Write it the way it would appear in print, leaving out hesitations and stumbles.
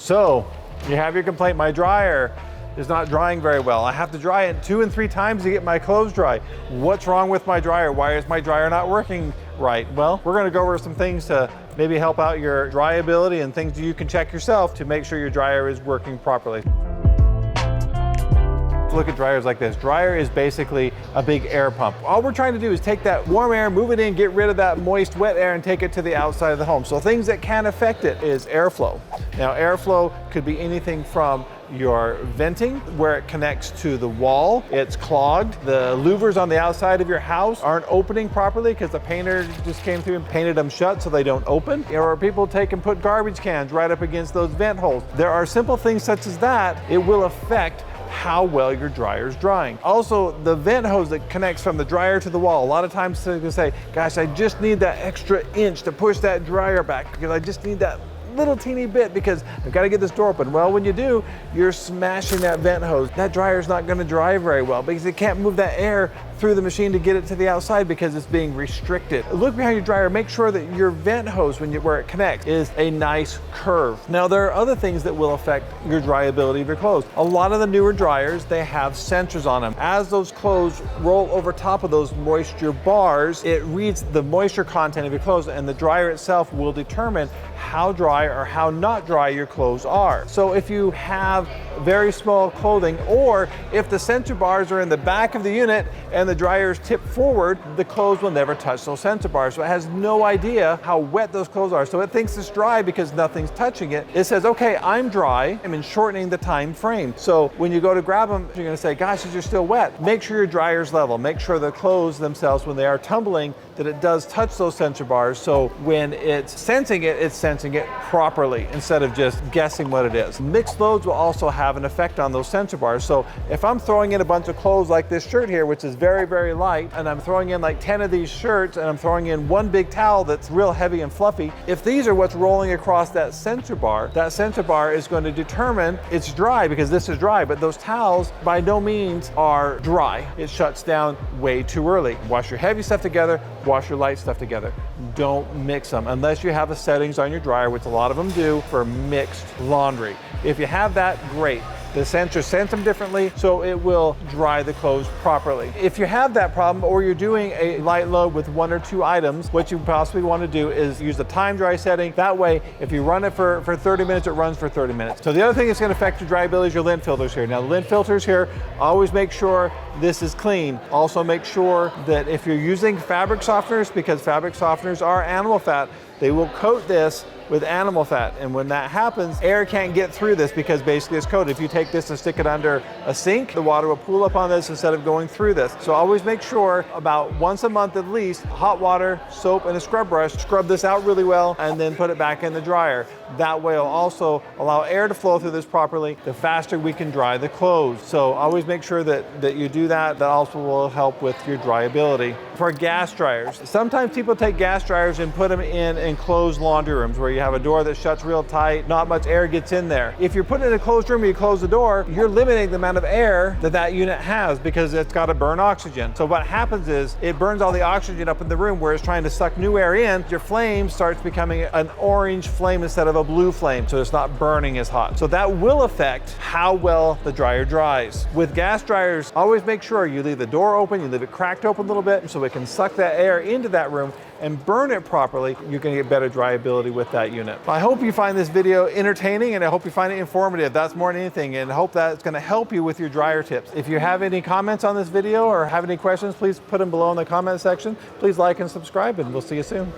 So you have your complaint, my dryer is not drying very well. I have to dry it 2 and 3 times to get my clothes dry. What's wrong with my dryer? Why is my dryer not working right? Well, we're gonna go over some things to maybe help out your dryability and things you can check yourself to make sure your dryer is working properly. Look at dryers like this. Dryer is basically a big air pump. All we're trying to do is take that warm air, move it in, get rid of that moist, wet air, and take it to the outside of the home. So things that can affect it is airflow. Now, airflow could be anything from your venting, where it connects to the wall, it's clogged. The louvers on the outside of your house aren't opening properly because the painter just came through and painted them shut so they don't open. Or people take and put garbage cans right up against those vent holes. There are simple things such as that. It will affect how well your dryer is drying. Also, the vent hose that connects from the dryer to the wall. A lot of times they can say, gosh, I just need that extra inch to push that dryer back because I just need that little teeny bit because I've got to get this door open. Well, when you do, you're smashing that vent hose. That dryer is not going to dry very well because it can't move that air through the machine to get it to the outside because it's being restricted. Look behind your dryer, make sure that your vent hose, where it connects, is a nice curve. Now, there are other things that will affect your dryability of your clothes. A lot of the newer dryers, they have sensors on them. As those clothes roll over top of those moisture bars, it reads the moisture content of your clothes, and the dryer itself will determine how dry or how not dry your clothes are. So if you have very small clothing, or if the sensor bars are in the back of the unit and the dryer is tipped forward, the clothes will never touch those sensor bars. So it has no idea how wet those clothes are. So it thinks it's dry because nothing's touching it. It says, okay, I'm dry. I'm shortening the time frame. So when you go to grab them, you're gonna say, gosh, these are still wet. Make sure your dryer's level. Make sure the clothes themselves, when they are tumbling, that it does touch those sensor bars. So when it's sensing it properly instead of just guessing what it is. Mixed loads will also have an effect on those sensor bars. So if I'm throwing in a bunch of clothes like this shirt here, which is very, very light, and I'm throwing in like 10 of these shirts, and I'm throwing in one big towel that's real heavy and fluffy, if these are what's rolling across that sensor bar is going to determine it's dry because this is dry, but those towels by no means are dry. It shuts down way too early. Wash your heavy stuff together, wash your light stuff together. Don't mix them unless you have the settings on your dryer, which a lot of them do, for mixed laundry. If you have that, great. The sensor sense them differently, so it will dry the clothes properly. If you have that problem, or you're doing a light load with 1 or 2 items, what you possibly want to do is use the time dry setting. That way, if you run it for 30 minutes, it runs for 30 minutes. So the other thing that's going to affect your dryability is your lint filters here. Now, the lint filters here, always make sure this is clean. Also make sure that if you're using fabric softeners, because fabric softeners are animal fat, they will coat this with animal fat. And when that happens, air can't get through this because basically it's coated. If you take this and stick it under a sink, the water will pool up on this instead of going through this. So always make sure about once a month at least, hot water, soap, and a scrub brush, scrub this out really well, and then put it back in the dryer. That way it'll also allow air to flow through this properly, the faster we can dry the clothes. So always make sure that you do that. That also will help with your dryability. For gas dryers, sometimes people take gas dryers and put them in enclosed laundry rooms where you have a door that shuts real tight, not much air gets in there. If you're putting it in a closed room and you close the door, you're limiting the amount of air that unit has because it's got to burn oxygen. So what happens is it burns all the oxygen up in the room where it's trying to suck new air in. Your flame starts becoming an orange flame instead of a blue flame, so it's not burning as hot. So that will affect how well the dryer dries. With gas dryers, always make sure you leave the door open, you leave it cracked open a little bit so it can suck that air into that room and burn it properly. You're going to get better dryability with that unit. I hope you find this video entertaining, and I hope you find it informative. That's more than anything, and I hope that it's going to help you with your dryer tips. If you have any comments on this video or have any questions, please put them below in the comment section. Please like and subscribe, and we'll see you soon.